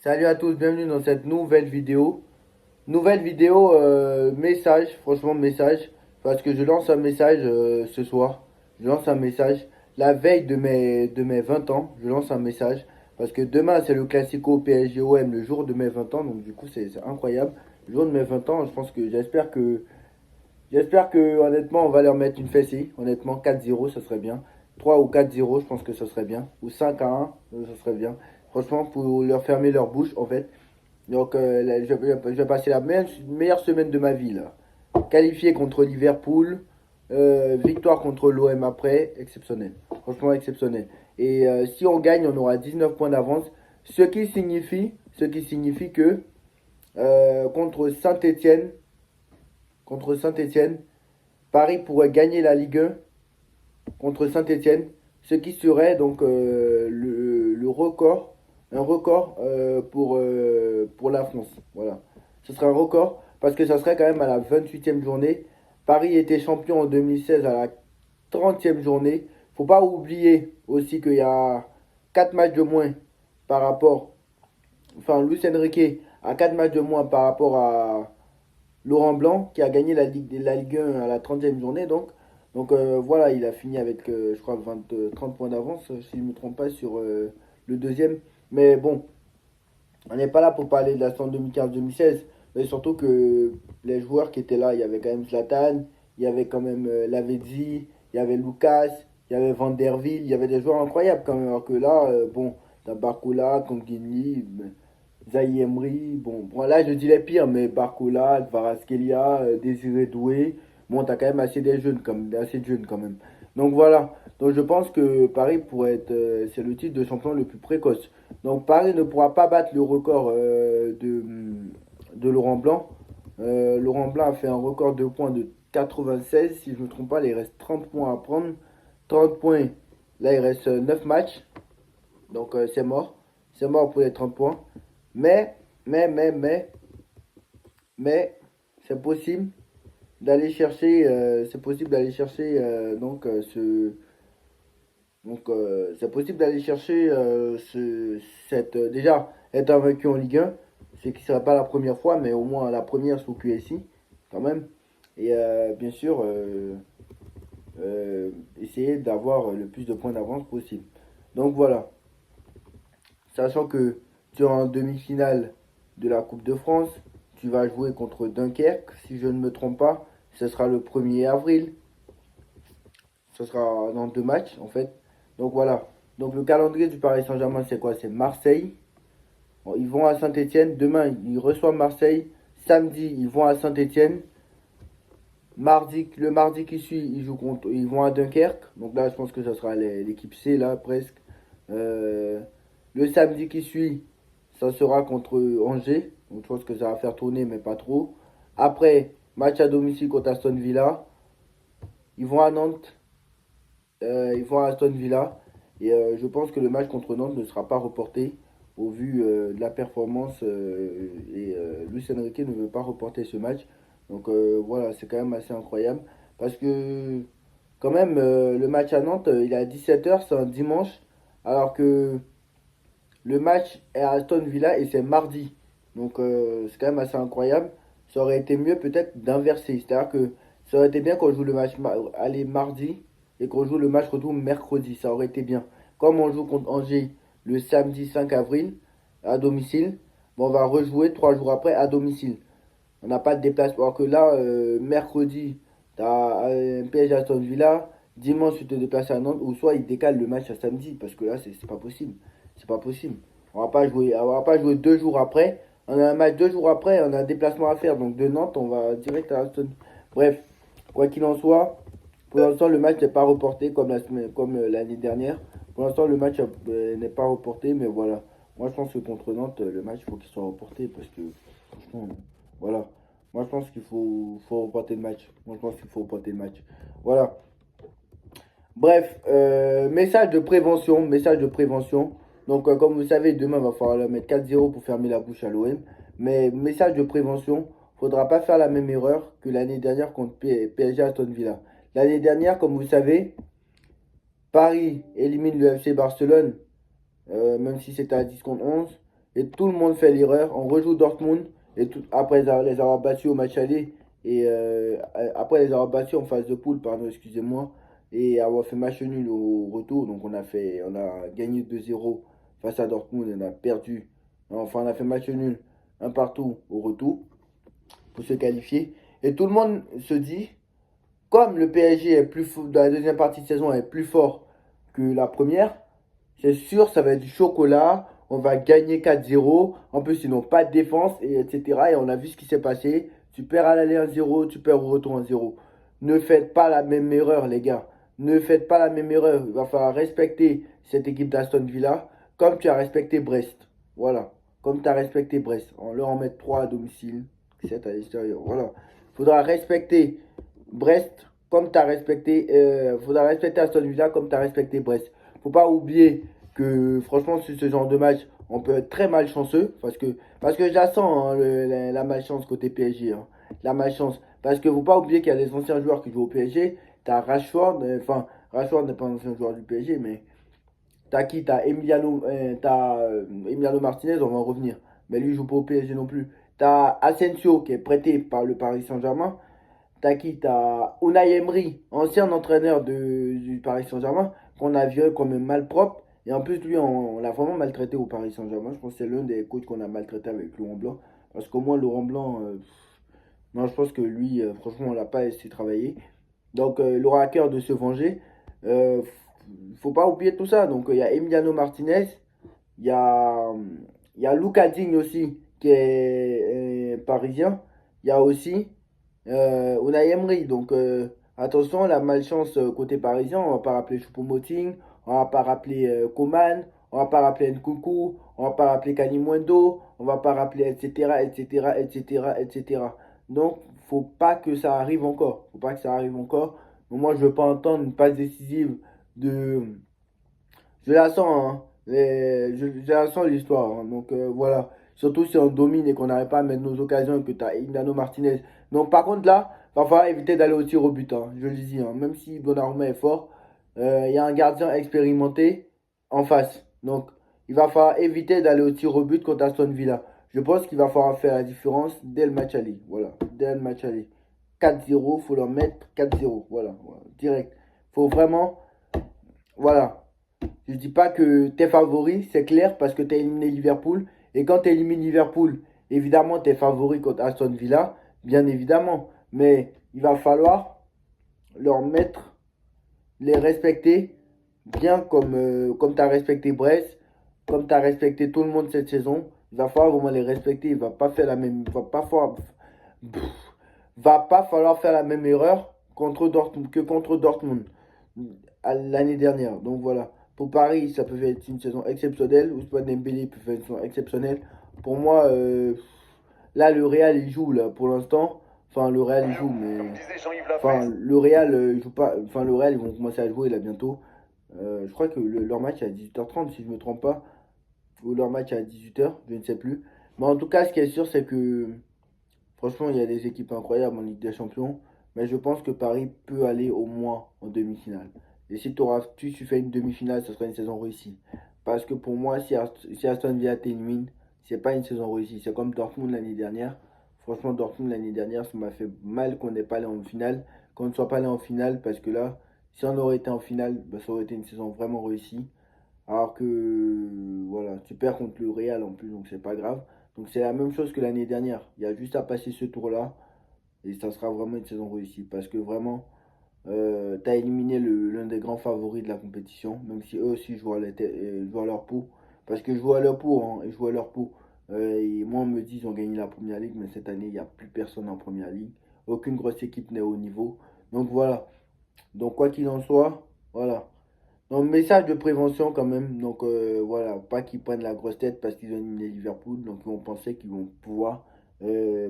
Salut à tous, bienvenue dans cette nouvelle vidéo. Nouvelle vidéo, message, franchement message, parce que je lance un message ce soir. Je lance un message la veille de mes 20 ans. Je lance un message parce que demain c'est le Classico PSG-OM, le jour de mes 20 ans. Donc du coup c'est incroyable. Le jour de mes 20 ans, je pense que j'espère que honnêtement on va leur mettre une fessée. Honnêtement 4-0 ça serait bien. 3 ou 4-0 je pense que ça serait bien. Ou 5-1 ça serait bien. Franchement pour leur fermer leur bouche en fait. Donc là, je vais passer la meilleure semaine de ma vie là. Qualifié contre Liverpool, victoire contre l'OM après, exceptionnel. Franchement exceptionnel. Et si on gagne, on aura 19 points d'avance. Ce qui signifie que contre Saint-Etienne, Paris pourrait gagner la Ligue 1 contre Saint-Etienne, ce qui serait donc le record, un record pour la France. Voilà. Ce serait un record parce que ça serait quand même à la 28e journée. Paris était champion en 2016 à la 30e journée. Faut pas oublier aussi qu'il y a 4 matchs de moins par rapport. Enfin, Luis Enrique a 4 matchs de moins par rapport à Laurent Blanc qui a gagné la Ligue 1 à la 30e journée. Donc voilà, il a fini avec, je crois, 30 points d'avance, si je ne me trompe pas, sur le deuxième. Mais bon, on n'est pas là pour parler de la saison 2015-2016. Mais surtout que les joueurs qui étaient là, il y avait quand même Zlatan, il y avait quand même Lavezzi, il y avait Lucas, il y avait Van der Wiel, il y avait des joueurs incroyables quand même. Alors que là, bon, t'as Barcola, Kangini, Zaï Emery, bon, là je dis les pires, mais Barcola, Kvaratskhelia, Désiré Doué, bon, t'as quand même assez de jeunes quand même. Donc voilà, donc je pense que Paris pourrait être, c'est le titre de champion le plus précoce. Donc Paris ne pourra pas battre le record de Laurent Blanc. Laurent Blanc a fait un record de points de 96, si je ne me trompe pas, là, il reste 30 points à prendre. 30 points, là il reste 9 matchs, donc c'est mort pour les 30 points. Mais, mais, mais, mais, mais, c'est possible c'est possible d'aller chercher c'est possible d'aller chercher déjà être invaincu en Ligue 1, ce qui ne sera pas la première fois, mais au moins la première sous QSI quand même. Et bien sûr, essayer d'avoir le plus de points d'avance possible. Donc voilà, sachant que tu es en demi-finale de la Coupe de France, tu vas jouer contre Dunkerque, si je ne me trompe pas. Ce sera le 1er avril. Ce sera dans 2 matchs, en fait. Donc voilà. Donc le calendrier du Paris Saint-Germain, c'est quoi? C'est Marseille. Bon, ils vont à Saint-Etienne. Demain, ils reçoivent Marseille. Samedi, ils vont à Saint-Etienne. Le mardi qui suit, ils vont à Dunkerque. Donc là, je pense que ça sera l'équipe C, là, presque. Euh, le samedi qui suit, ça sera contre Angers. Donc je pense que ça va faire tourner, mais pas trop. Après, match à domicile contre Aston Villa. Ils vont à Nantes. Ils vont à Aston Villa. Et je pense que le match contre Nantes ne sera pas reporté au vu de la performance. Et Luis Enrique ne veut pas reporter ce match. Donc voilà, c'est quand même assez incroyable. Parce que quand même, le match à Nantes, il est à 17h, c'est un dimanche. Alors que le match est à Aston Villa et c'est mardi. Donc c'est quand même assez incroyable. Ça aurait été mieux peut-être d'inverser. C'est-à-dire que ça aurait été bien qu'on joue le match aller mardi et qu'on joue le match retour mercredi. Ça aurait été bien. Comme on joue contre Angers le samedi 5 avril à domicile, bon, on va rejouer 3 jours après à domicile. On n'a pas de déplacement. Alors que là, mercredi, tu as un PSG Aston Villa. Dimanche, tu te déplaces à Nantes. Ou soit ils décalent le match à samedi. Parce que là, c'est pas possible. C'est pas possible. On va pas jouer 2 jours après. On a un match 2 jours après. On a un déplacement à faire. Donc de Nantes, on va direct à Aston. Bref, quoi qu'il en soit, pour l'instant, le match n'est pas reporté comme l'année dernière. Pour l'instant, le match n'est pas reporté. Mais voilà. Moi, je pense que contre Nantes, le match, il faut qu'il soit reporté. Parce que, franchement, voilà. Moi, je pense qu'il faut reporter le match. Moi, je pense qu'il faut reporter le match. Voilà. Bref, message de prévention. Message de prévention. Donc, comme vous savez, demain, il va falloir leur mettre 4-0 pour fermer la bouche à l'OM. Mais message de prévention. Faudra pas faire la même erreur que l'année dernière contre PSG Aston Villa. L'année dernière, comme vous savez, Paris élimine le FC Barcelone, même si c'était à 10 contre 11. et tout le monde fait l'erreur. On rejoue Dortmund et après les avoir battus au match aller et après les avoir battus en phase de poule, pardon, excusez-moi, et avoir fait match nul au retour. Donc on a gagné 2-0 face à Dortmund et on a perdu. Enfin, on a fait match nul un partout au retour pour se qualifier. Et tout le monde se dit, comme le PSG est plus dans la deuxième partie de saison est plus fort que la première, c'est sûr, ça va être du chocolat. On va gagner 4-0. En plus, ils n'ont pas de défense, et etc. Et on a vu ce qui s'est passé. Tu perds à l'aller 1-0, tu perds au retour 1-0. Ne faites pas la même erreur, les gars. Ne faites pas la même erreur. Il va falloir respecter cette équipe d'Aston Villa comme tu as respecté Brest. Voilà. Comme tu as respecté Brest. On leur en met 3 à domicile, 7 à l'extérieur. Voilà. Il faudra respecter Brest comme tu as respecté. Faudra respecter Aston Villa comme tu as respecté Brest. Faut pas oublier que franchement sur ce genre de match on peut être très malchanceux parce que je la sens hein, la malchance côté PSG hein. La malchance parce que faut pas oublier qu'il y a des anciens joueurs qui jouent au PSG. T'as Rashford, enfin Rashford n'est pas un ancien joueur du PSG, mais t'as qui? Emiliano Martinez, on va en revenir, mais lui il joue pas au PSG non plus. T'as Asensio qui est prêté par le Paris Saint-Germain. T'as qui? T'as Unai Emery, ancien entraîneur du Paris Saint-Germain, qu'on a viré comme malpropre. Et en plus, lui, on l'a vraiment maltraité au Paris Saint-Germain. Je pense que c'est l'un des coachs qu'on a maltraité avec Laurent Blanc. Parce qu'au moins, Laurent Blanc, non, je pense que lui, franchement, on l'a pas laissé travailler. Donc, il aura à cœur de se venger. Faut pas oublier tout ça. Donc, il y a Emiliano Martinez. Il y a, il y a Lucas Digne aussi, qui est parisien. Il y a aussi Unai Emery. Donc attention, la malchance côté parisien, on va pas rappeler Choupo-Moting, on va pas rappeler Coman, on va pas rappeler Nkunku, on va pas rappeler Kalimundo, on va pas rappeler etc etc etc etc. Donc faut pas que ça arrive encore. Faut pas que ça arrive encore. Mais moi je veux pas entendre une passe décisive de je la sens, hein. Je la sens l'histoire, hein. Donc voilà. Surtout si on domine et qu'on n'arrive pas à mettre nos occasions et que tu as Emiliano Martinez. Donc par contre là, il va falloir éviter d'aller au tir au but, hein. Je le dis, hein. Même si Donnarumma est fort, il y a un gardien expérimenté en face. Donc il va falloir éviter d'aller au tir au but contre Aston Villa. Je pense qu'il va falloir faire la différence dès le match aller. Voilà, dès le match aller. 4-0, il faut leur mettre 4-0. Voilà, voilà, direct. Faut vraiment, voilà. Je dis pas que t'es favori, c'est clair, parce que t'as éliminé Liverpool. Et quand t'élimines Liverpool, évidemment, t'es favori contre Aston Villa, bien évidemment. Mais il va falloir leur mettre, les respecter, bien comme t'as respecté Brest, comme t'as respecté tout le monde cette saison. Il va falloir vraiment les respecter. Il va pas faire la même, va pas falloir faire la même erreur contre Dortmund, que contre Dortmund l'année dernière. Donc voilà. Pour Paris, ça peut être une saison exceptionnelle. Ousmane Dembélé peut faire une saison exceptionnelle. Pour moi, là, le Real, il joue, là, pour l'instant. Enfin, le Real, il joue, mais... Enfin, le Real, il joue pas... Enfin, le Real, ils vont commencer à jouer, là, bientôt. Je crois que leur match est à 18h30, si je me trompe pas. Ou leur match est à 18h, je ne sais plus. Mais en tout cas, ce qui est sûr, c'est que... Franchement, il y a des équipes incroyables en Ligue des Champions. Mais je pense que Paris peut aller au moins en demi-finale. Et si tu fais une demi-finale, ce sera une saison réussie. Parce que pour moi, si Aston Villa t'élimine, c'est pas une saison réussie. C'est comme Dortmund l'année dernière. Franchement, Dortmund l'année dernière, ça m'a fait mal qu'on n'ait pas allé en finale. Qu'on ne soit pas allé en finale. Parce que là, si on aurait été en finale, bah, ça aurait été une saison vraiment réussie. Alors que, voilà, tu perds contre le Real en plus, donc c'est pas grave. Donc c'est la même chose que l'année dernière. Il y a juste à passer ce tour-là. Et ça sera vraiment une saison réussie. Parce que vraiment, tu as éliminé l'un des grands favoris de la compétition. Même si eux aussi jouent à leur peau. Parce que je joue à leur peau, hein, ils jouent à leur peau. Et moi, on me dit qu'ils ont gagné la première ligue. Mais cette année, il n'y a plus personne en première ligue. Aucune grosse équipe n'est au niveau. Donc voilà. Donc quoi qu'il en soit, voilà. Donc message de prévention quand même. Donc voilà, pas qu'ils prennent la grosse tête parce qu'ils ont éliminé Liverpool. Donc ils vont penser qu'ils vont pouvoir euh,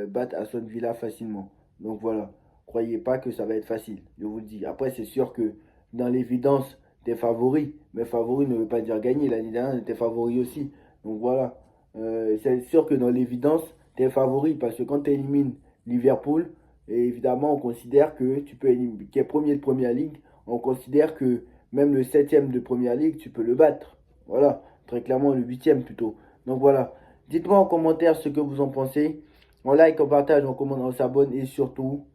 battre Aston Villa facilement. Donc voilà, croyez pas que ça va être facile, je vous le dis. Après, c'est sûr que dans l'évidence, t'es favori. Mais favori ne veut pas dire gagner. L'année dernière, t'es favori aussi. Donc voilà, c'est sûr que dans l'évidence, t'es favori parce que quand tu élimines Liverpool, et évidemment, on considère que tu peux éliminer, qui est premier de première ligue, on considère que même le septième de première ligue, tu peux le battre. Voilà. Très clairement, le huitième plutôt. Donc voilà. Dites-moi en commentaire ce que vous en pensez. On like, on partage, on commente, on s'abonne. Et surtout,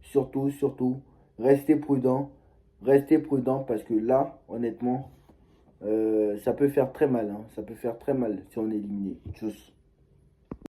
surtout, restez prudent. Restez prudent parce que là, honnêtement, ça peut faire très mal. Hein. Ça peut faire très mal si on est éliminé. Tchuss.